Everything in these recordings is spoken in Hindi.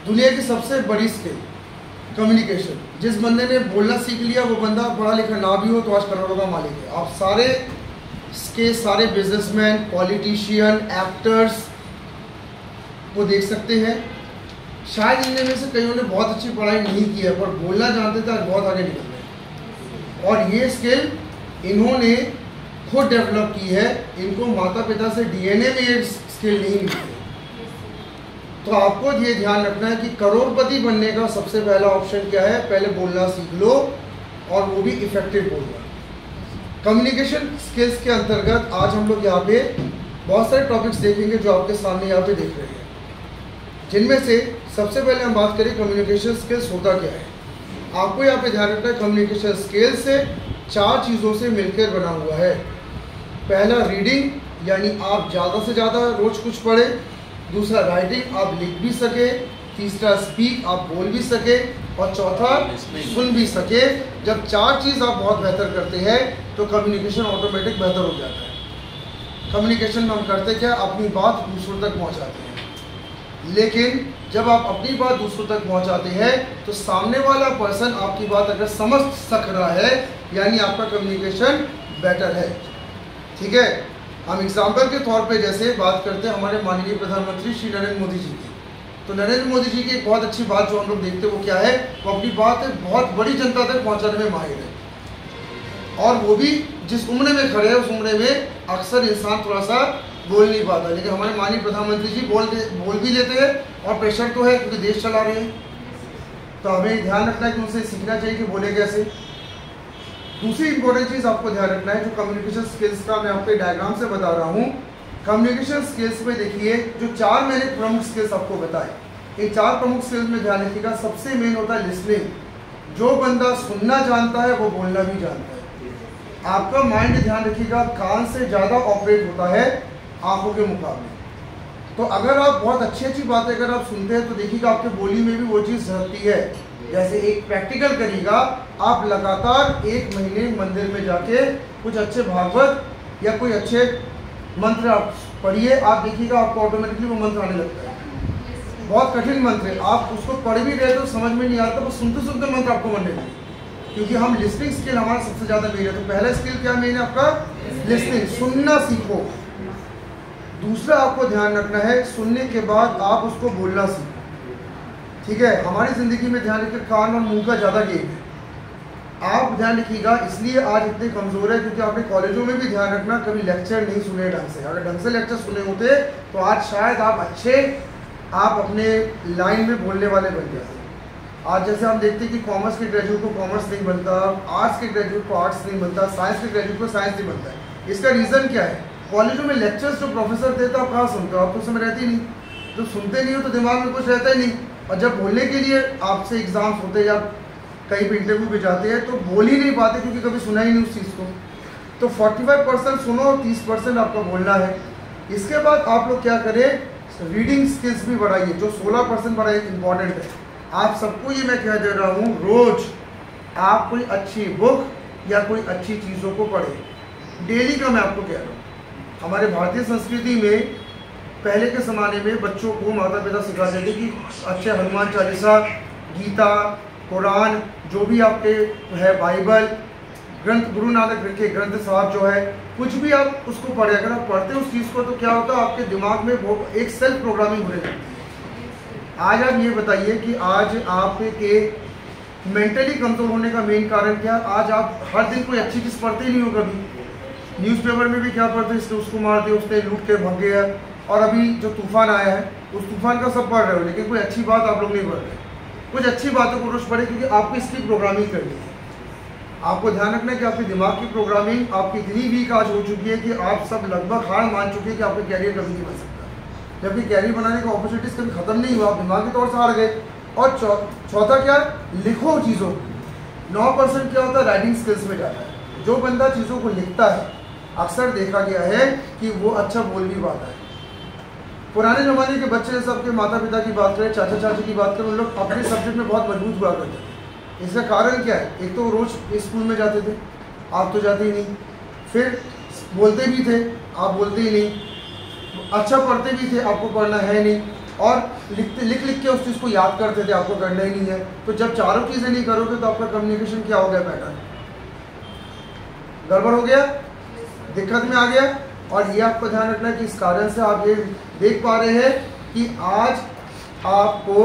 दुनिया की सबसे बड़ी स्किल कम्युनिकेशन। जिस बंदे ने बोलना सीख लिया वो बंदा पढ़ा लिखा ना भी हो तो आज करोड़ों का मालिक है। आप सारे बिजनेसमैन, पॉलिटिशियन, एक्टर्स को देख सकते हैं। शायद इनमें से कईयों ने बहुत अच्छी पढ़ाई नहीं की है पर बोलना जानते थे, आज बहुत आगे निकल गए। और ये स्किल इन्होंने खुद डेवलप की है। इनको माता पिता से डीएनए में ये स्किल नहीं मिली है। तो आपको ये ध्यान रखना है कि करोड़पति बनने का सबसे पहला ऑप्शन क्या है? पहले बोलना सीख लो और वो भी इफेक्टिव बोलना। कम्युनिकेशन स्किल्स के अंतर्गत आज हम लोग यहाँ पे बहुत सारे टॉपिक्स देखेंगे जो आपके सामने यहाँ पे देख रहे हैं, जिनमें से सबसे पहले हम बात करें कम्युनिकेशन स्किल्स होता क्या है। आपको यहाँ पे ध्यान रखना है कम्युनिकेशन स्किल्स से 4 चीज़ों से मिलकर बना हुआ है। पहला रीडिंग, यानी आप ज़्यादा से ज़्यादा रोज़ कुछ पढ़ें। दूसरा राइटिंग, आप लिख भी सके। तीसरा स्पीक, आप बोल भी सके। और चौथा सुन भी सके। जब 4 चीज़ आप बहुत बेहतर करते हैं तो कम्युनिकेशन ऑटोमेटिक बेहतर हो जाता है। कम्युनिकेशन में हम करते क्या? अपनी बात दूसरों तक पहुंचाते हैं। लेकिन जब आप अपनी बात दूसरों तक पहुंचाते हैं तो सामने वाला पर्सन आपकी बात अगर समझ सक रहा है, यानी आपका कम्युनिकेशन बेटर है। ठीक है, हम एग्जाम्पल के तौर पे जैसे बात करते हैं हमारे माननीय प्रधानमंत्री श्री नरेंद्र मोदी जी की। तो नरेंद्र मोदी जी की एक बहुत अच्छी बात जो हम लोग देखते हैं वो क्या है? वो अपनी बात बहुत बड़ी जनता तक पहुंचाने में माहिर है। और वो भी जिस उम्र में खड़े हैं उस उम्र में अक्सर इंसान थोड़ा सा बोल नहीं पाता, लेकिन हमारे माननीय प्रधानमंत्री जी बोल भी लेते हैं। और प्रेशर तो है क्योंकि देश चला रहे हैं, तो हमें ध्यान रखना है कि उनसे सीखना चाहिए कि बोले कैसे। दूसरी इंपॉर्टेंट चीज़ आपको ध्यान रखना है जो कम्युनिकेशन स्किल्स का मैं आपको डायग्राम से बता रहा हूँ। कम्युनिकेशन स्किल्स में देखिए जो 4 मैंने प्रमुख स्किल्स आपको बताए, इन 4 प्रमुख स्किल्स में ध्यान रखिएगा। सबसे मेन होता है लिसनिंग। जो बंदा सुनना जानता है वो बोलना भी जानता है। आपका माइंड ध्यान रखिएगा कान से ज़्यादा ऑपरेट होता है आंखों के मुकाबले। तो अगर आप बहुत अच्छी बातें अगर आप सुनते हैं तो देखिएगा आपके बोली में भी वो चीज़ झलकती है। जैसे एक प्रैक्टिकल करिएगा, आप लगातार 1 महीने मंदिर में जाके कुछ अच्छे भागवत या कोई अच्छे मंत्र आप पढ़िए, आप देखिएगा आपको ऑटोमेटिकली वो मंत्र आने लगता है। बहुत कठिन मंत्र है, आप उसको पढ़ भी रहे तो समझ में नहीं आता, वो सुनते सुनते मंत्र आपको बनने लगे, क्योंकि हम लिसनिंग स्किल हमारा सबसे ज़्यादा मेन है। तो पहला स्किल क्या मेन है आपका? लिसनिंग, सुनना सीखो। दूसरा आपको ध्यान रखना है सुनने के बाद आप उसको बोलना सीखो। ठीक है, हमारी ज़िंदगी में ध्यान रखिए कान और मुंह का ज़्यादा गेम है। आप ध्यान रखिएगा, इसलिए आज इतने कमज़ोर है क्योंकि आपने कॉलेजों में भी ध्यान रखना कभी लेक्चर नहीं सुने ढंग से। अगर ढंग से लेक्चर सुने होते तो आज शायद आप अपने लाइन में बोलने वाले बन जाते। आज जैसे हम देखते हैं कि कॉमर्स के ग्रेजुएट को कॉमर्स नहीं बनता, आर्ट्स के ग्रेजुएट को आर्ट्स नहीं बनता, साइंस के ग्रेजुएट को साइंस नहीं बनता है। इसका रीज़न क्या है? कॉलेजों में लेक्चर्स जो प्रोफेसर देता आप कहाँ सुनते हो? आप तो उसमें रहते ही नहीं। तो सुनते नहीं हो तो दिमाग में कुछ रहता ही नहीं। और जब बोलने के लिए आपसे एग्ज़ाम्स होते हैं या कहीं पे इंटरव्यू पे जाते हैं तो बोल ही नहीं पाते क्योंकि कभी सुना ही नहीं उस चीज़ को। तो 45% सुनो और 30% आपको बोलना है। इसके बाद आप लोग क्या करें? रीडिंग स्किल्स भी बढ़ाइए, जो 16% बड़ा इंपॉर्टेंट है। आप सबको ये मैं कह दे रहा हूँ, रोज़ आप कोई अच्छी बुक या कोई अच्छी चीज़ों को पढ़ें। डेली का मैं आपको कह रहा हूँ। हमारे भारतीय संस्कृति में पहले के ज़माने में बच्चों को माता पिता सिखाते थे कि अच्छे हनुमान चालीसा, गीता, कुरान, जो भी आपके है, बाइबल ग्रंथ, गुरु नानक के ग्रंथ साहब जो है, कुछ भी आप उसको पढ़े। अगर आप पढ़ते उस चीज़ को तो क्या होता है आपके दिमाग में वो एक सेल्फ प्रोग्रामिंग होने लगती है। आज आप ये बताइए कि आज आपके मेंटली कमज़ोर होने का मेन कारण क्या? आज आप हर दिन कोई अच्छी चीज़ पढ़ते ही नहीं हो। कभी न्यूज़पेपर में भी क्या पढ़ते हैं? इसने उसको मार दिया, उसने लूट के भाग गया। और अभी जो तूफान आया है उस तूफान का सब पढ़ रहे हो, लेकिन कोई अच्छी बात आप लोग नहीं पढ़ रहे। कुछ अच्छी बातों को रोज पढ़े क्योंकि आपको इसकी प्रोग्रामिंग करनी है। आपको ध्यान रखना है कि आपके दिमाग की प्रोग्रामिंग आपकी इतनी वीक आज हो चुकी है कि आप सब लगभग हार मान चुके हैं कि आपका कैरियर कभी नहीं बन सकता। जबकि कैरियर बनाने का अपॉर्चुनिटीज कभी खत्म नहीं हुआ, आप दिमागी तौर से हार गए। और चौथा क्या? लिखो चीज़ों को। 9% क्या होता है? राइटिंग स्किल्स में जाता है। जो बंदा चीज़ों को लिखता है अक्सर देखा गया है कि वो अच्छा बोल भी पाता है। पुराने ज़माने के बच्चे सबके माता पिता की बात करें, चाचा चाची की बात करें, उन लोग अपने सब्जेक्ट में बहुत मजबूत हुआ करते थे। इसका कारण क्या है? एक तो रोज़ स्कूल में जाते थे, आप तो जाते ही नहीं। फिर बोलते भी थे, आप बोलते ही नहीं। अच्छा पढ़ते भी थे, आपको पढ़ना है नहीं। और लिख के उस चीज़ को याद करते थे, आपको करना ही नहीं है। तो जब चारों चीज़ें नहीं करोगे तो आपका कम्युनिकेशन क्या हो गया, पैटर्न गड़बड़ हो गया, दिक्कत में आ गया। और ये आपको ध्यान रखना है कि इस कारण से आप ये देख पा रहे हैं कि आज आपको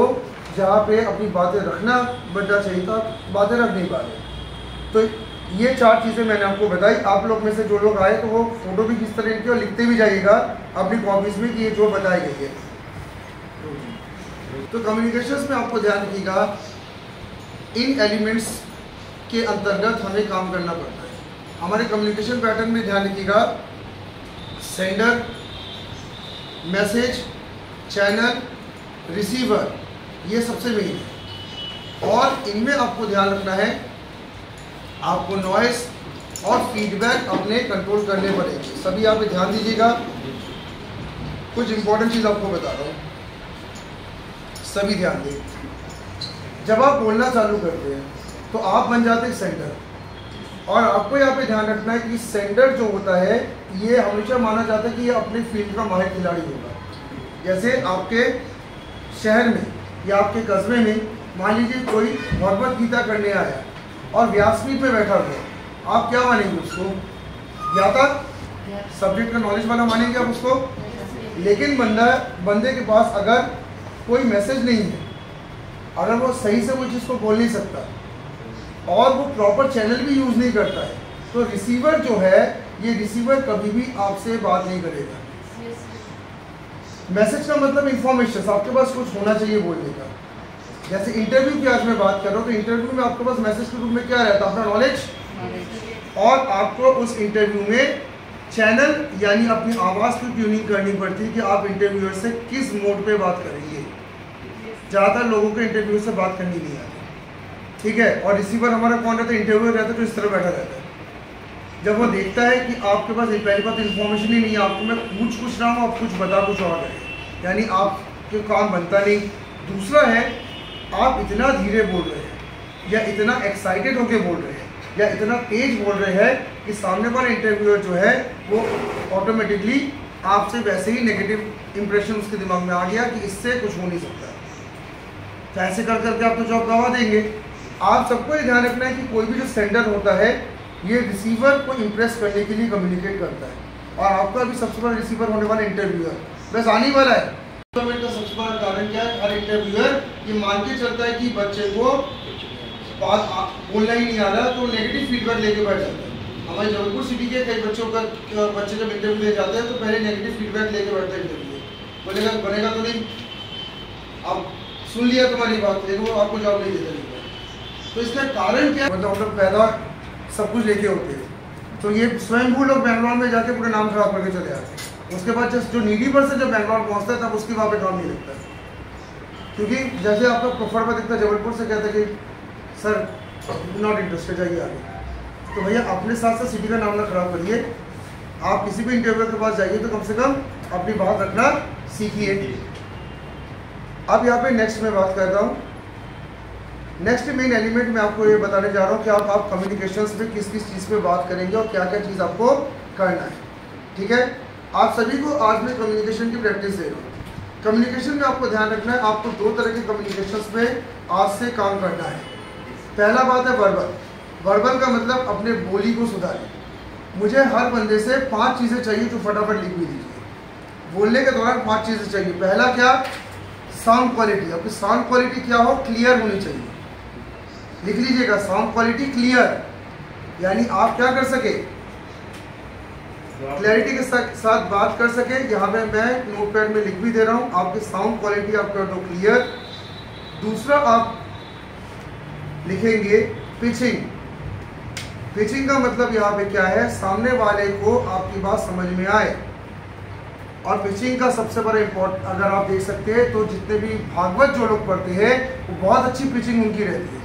जहाँ पे अपनी बातें रखना बनना चाहिए था, बातें रख नहीं पा रहे। तो ये 4 चीज़ें मैंने आपको बताई। आप लोग में से जो लोग आए तो वो फोटो भी किस तरह की और लिखते भी जाइएगा अपनी कॉपीज में कि ये जो बताई गई है। तो कम्युनिकेशंस में आपको ध्यान रखिएगा, इन एलिमेंट्स के अंतर्गत हमें काम करना पड़ता है। हमारे कम्युनिकेशन पैटर्न में ध्यान रखिएगा, सेंडर, मैसेज, चैनल, रिसीवर, ये सबसे मेन है। और इनमें आपको ध्यान रखना है, आपको नॉइस और फीडबैक अपने कंट्रोल करने पड़ेंगे। सभी यहाँ पे ध्यान दीजिएगा, कुछ इंपॉर्टेंट चीज़ आपको बता रहा हूँ, सभी ध्यान दें। जब आप बोलना चालू करते हैं तो आप बन जाते हैं सेंडर, और आपको यहाँ पे ध्यान रखना है कि सेंडर जो होता है ये हमेशा माना जाता है कि ये अपने फील्ड का माहिर खिलाड़ी होगा। जैसे आपके शहर में या आपके कस्बे में मान लीजिए कोई भगवत गीता करने आया और व्यासपीठ पे बैठा हुआ, आप क्या मानेंगे उसको, या तक सब्जेक्ट का नॉलेज वाला मानेंगे आप उसको। लेकिन बंदे के पास अगर कोई मैसेज नहीं है, अगर वो सही से वो चीज़ को बोल नहीं सकता और वो प्रॉपर चैनल भी यूज़ नहीं करता है, तो रिसीवर जो है ये रिसीवर कभी भी आपसे बात नहीं करेगा। मैसेज का मतलब इंफॉर्मेशन, आपके पास कुछ होना चाहिए बोलने का। जैसे इंटरव्यू की आज मैं बात कर रहा हूँ, तो इंटरव्यू में आपके पास मैसेज के रूप में क्या रहता है, अपना नॉलेज, और आपको उस इंटरव्यू में चैनल यानी अपनी आवाज़ की ट्यूनिंग करनी पड़ती है कि आप इंटरव्यूअर से किस मोड पे बात करेंगे। ज़्यादातर लोगों को इंटरव्यूअर से बात करनी नहीं आती, ठीक है। और रिसीवर हमारा कौन रहता है, इंटरव्यूअर रहता है, जो इस तरह बैठा रहता है। जब वो देखता है कि आपके पास पहली बात इन्फॉर्मेशन ही नहीं है, आपको मैं पूछ कुछ रहा हूँ, आप कुछ बता कुछ और रहे, यानी आपके काम बनता नहीं। दूसरा है, आप इतना धीरे बोल रहे हैं या इतना एक्साइटेड होकर बोल रहे हैं या इतना तेज बोल रहे हैं कि सामने वाला इंटरव्यूअर जो है वो ऑटोमेटिकली आपसे वैसे ही नेगेटिव इंप्रेशन उसके दिमाग में आ गया कि इससे कुछ हो नहीं सकता। तो ऐसे कर करके आप तो जॉब गंवा देंगे। आप सबको ये ध्यान रखना है कि कोई भी जो सेंडर होता है ये रिसीवर को इम्प्रेस करने के लिए कम्युनिकेट करता है, और आपका भी सबसे बड़ा रिसीवर होने वाला इंटरव्यूअर बस आने वाला है। तो का सबसे बड़ा कारण क्या है, हर इंटरव्यूअर ये मान के चलता है कि बच्चे को बात बोलना ही नहीं आ रहा, तो नेगेटिव फीडबैक लेके बैठ जाता है। हमारे जबलपुर सिटी के कई बच्चे जब इंटरव्यू दे जाते हैं तो पहले नेगेटिव फीडबैक लेके बैठते हैं इंटरव्यू, बोलेगा बनेगा तो नहीं, अब सुन लिया तुम्हारी बात, लेकिन वो आपको जॉब नहीं देता। तो इसका कारण क्या है, मतलब हम लोग पैदा सब कुछ लेके होते हैं, तो ये स्वयंभू लोग बेंगलोर में जाके पूरे नाम खराब करके चले आते हैं। उसके बाद जो नीडी पर्सन जब बेंगलोर पहुंचता है तब उसकी वहाँ पे काम नहीं लगता है, क्योंकि जैसे आपका प्रोफाइल पर दिखता है जबलपुर से कहता है कि सर नॉट इंटरेस्टेड, जाइए आगे। तो भैया अपने साथ साथ सिटी का नाम ना खराब करिए। आप किसी भी इंटरव्यू के पास जाइए तो कम से कम अपनी बात रखना सीखिए। अब यहाँ पे नेक्स्ट मैं बात कर रहा हूँ, नेक्स्ट मेन एलिमेंट मैं आपको ये बताने जा रहा हूँ कि आप कम्युनिकेशंस में किस किस चीज़ पे बात करेंगे और क्या क्या चीज़ आपको करना है, ठीक है। आप सभी को आज मैं कम्युनिकेशन की प्रैक्टिस दे रहा हूँ। कम्युनिकेशन में आपको ध्यान रखना है, आपको 2 तरह के कम्युनिकेशंस में आज से काम करना है। पहला बात है वर्बल। वर्बल का मतलब अपने बोली को सुधारें। मुझे हर बंदे से 5 चीज़ें चाहिए जो फटाफट लिख भी दीजिए। बोलने के दौरान 5 चीज़ें चाहिए। पहला क्या, साउंड क्वालिटी। आपकी साउंड क्वालिटी क्या हो, क्लियर होनी चाहिए। लिख लीजिएगा, साउंड क्वालिटी क्लियर, यानी आप क्या कर सके, क्लैरिटी के साथ बात कर सके। यहाँ पे मैं नोटपैड में लिख भी दे रहा हूँ, आपकी साउंड क्वालिटी आप कर दो क्लियर। दूसरा आप लिखेंगे पिचिंग। पिचिंग का मतलब यहाँ पे क्या है, सामने वाले को आपकी बात समझ में आए। और पिचिंग का सबसे बड़ा इम्पोर्टेंट अगर आप देख सकते हैं तो जितने भी भागवत जो लोग पढ़ते हैं वो बहुत अच्छी पिचिंग उनकी रहती है।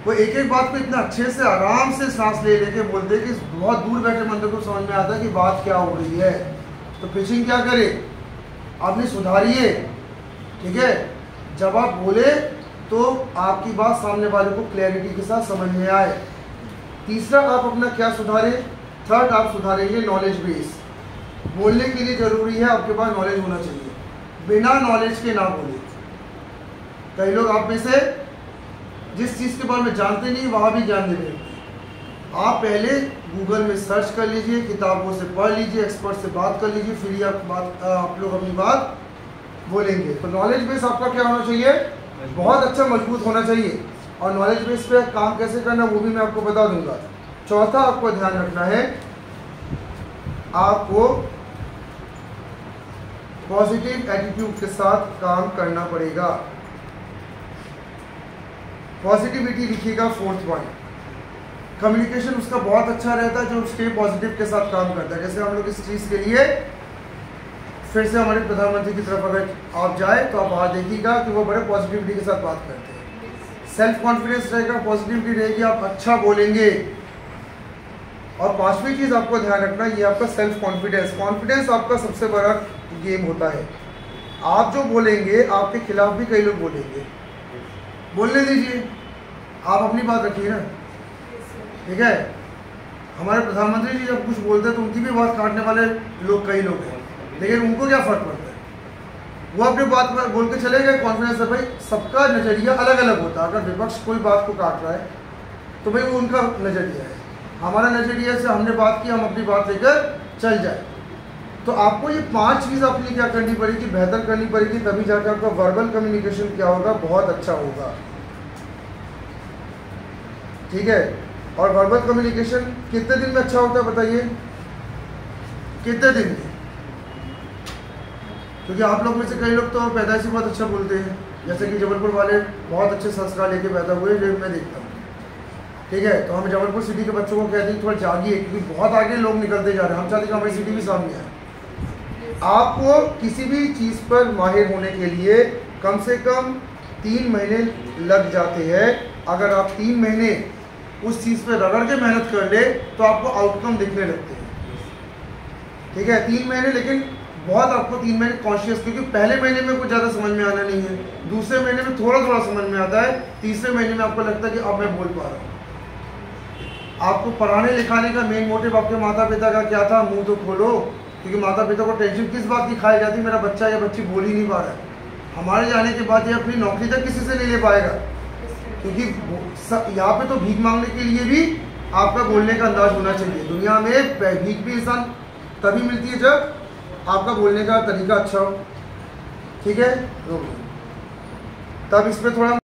वो एक एक बात को इतना अच्छे से आराम से सांस ले लेके बोलते हैं कि बहुत दूर बैठे बंदे को समझ में आता है कि बात क्या हो रही है। तो पिचिंग क्या करे, आपने सुधारिए, ठीक है। जब आप बोले तो आपकी बात सामने वाले को क्लैरिटी के साथ समझ में आए। तीसरा आप अपना क्या सुधारें, थर्ड आप सुधारेंगे नॉलेज बेस। बोलने के लिए ज़रूरी है आपके पास नॉलेज होना चाहिए। बिना नॉलेज के ना बोले। कई लोग आप में से जिस चीज़ के बारे में जानते नहीं वहाँ भी ज्ञान दे रहे हैं। आप पहले गूगल में सर्च कर लीजिए, किताबों से पढ़ लीजिए, एक्सपर्ट से बात कर लीजिए, फिर ही आप लोग अपनी बात बोलेंगे। तो नॉलेज बेस आपका क्या होना चाहिए? बहुत अच्छा मजबूत होना चाहिए। और नॉलेज बेस पे काम कैसे करना वो भी मैं आपको बता दूंगा। चौथा आपको ध्यान रखना है, आपको पॉजिटिव एटीट्यूड के साथ काम करना पड़ेगा। पॉजिटिविटी लिखिएगा 4th पॉइंट। कम्युनिकेशन उसका बहुत अच्छा रहता है जो स्टे पॉजिटिव के साथ काम करता है। जैसे हम लोग इस चीज़ के लिए फिर से हमारे प्रधानमंत्री की तरफ अगर आप जाए तो आप वहाँ देखिएगा कि वो बड़े पॉजिटिविटी के साथ बात करते हैं। सेल्फ कॉन्फिडेंस रहेगा, पॉजिटिविटी रहेगी, आप अच्छा बोलेंगे। और 5वीं चीज़ आपको ध्यान रखना, ये आपका सेल्फ कॉन्फिडेंस। कॉन्फिडेंस आपका सबसे बड़ा गेम होता है। आप जो बोलेंगे आपके खिलाफ भी कई लोग बोलेंगे, बोलने दीजिए, आप अपनी बात रखिए ना, ठीक है। हमारे प्रधानमंत्री जी जब कुछ बोलते हैं तो उनकी भी बात काटने वाले लोग कई लोग हैं, लेकिन उनको क्या फ़र्क पड़ता है, वो अपनी बात बोल के चले गए। कॉन्फिडेंस है भाई, सबका नज़रिया अलग अलग होता है। अगर विपक्ष कोई बात को काट रहा है तो भाई वो उनका नज़रिया है, हमारा नज़रिया से हमने बात की, हम अपनी बात लेकर चल जाए। तो आपको ये 5 चीज़ अपनी क्या करनी पड़ेगी, बेहतर करनी पड़ेगी, तभी जाकर आपका वर्बल कम्युनिकेशन क्या होगा, बहुत अच्छा होगा, ठीक है। और वर्बल कम्युनिकेशन कितने दिन में अच्छा होता है बताइए, कितने दिन में? क्योंकि आप लोग में से कई लोग तो पैदाइशी बहुत अच्छा बोलते हैं, जैसे कि जबलपुर वाले बहुत अच्छे संस्कार लेके पैदा हुए जो मैं देखता हूँ, ठीक है। तो हम जबलपुर सिटी के बच्चों को कहते हैं थोड़ा जागिए, क्योंकि बहुत आगे लोग निकलते जा रहे हैं। हम चाहते हैं कि हमारी सिटी भी सामने आए। आपको किसी भी चीज़ पर माहिर होने के लिए कम से कम 3 महीने लग जाते हैं। अगर आप 3 महीने उस चीज़ पर रगड़ के मेहनत कर ले तो आपको आउटकम दिखने लगते हैं, ठीक है। 3 महीने, लेकिन बहुत आपको 3 महीने कॉन्शियस, क्योंकि पहले महीने में कुछ ज़्यादा समझ में आना नहीं है, दूसरे महीने में थोड़ा थोड़ा समझ में आता है, तीसरे महीने में आपको लगता है कि अब मैं बोल पा रहा हूँ। आपको पढ़ाने लिखाने का मेन मोटिव आपके माता पिता का क्या था, मुंह तो खोलो, क्योंकि माता पिता को टेंशन किस बात की खाई जाती, मेरा बच्चा या बच्ची बोल ही नहीं पा रहा है। हमारे जाने के बाद ये अपनी नौकरी तक किसी से नहीं ले पाएगा, क्योंकि यहाँ पे तो भीख मांगने के लिए भी आपका बोलने का अंदाज होना चाहिए। दुनिया में भीख भी इंसान तभी मिलती है जब आपका बोलने का तरीका अच्छा हो, ठीक है। तब इस पर थोड़ा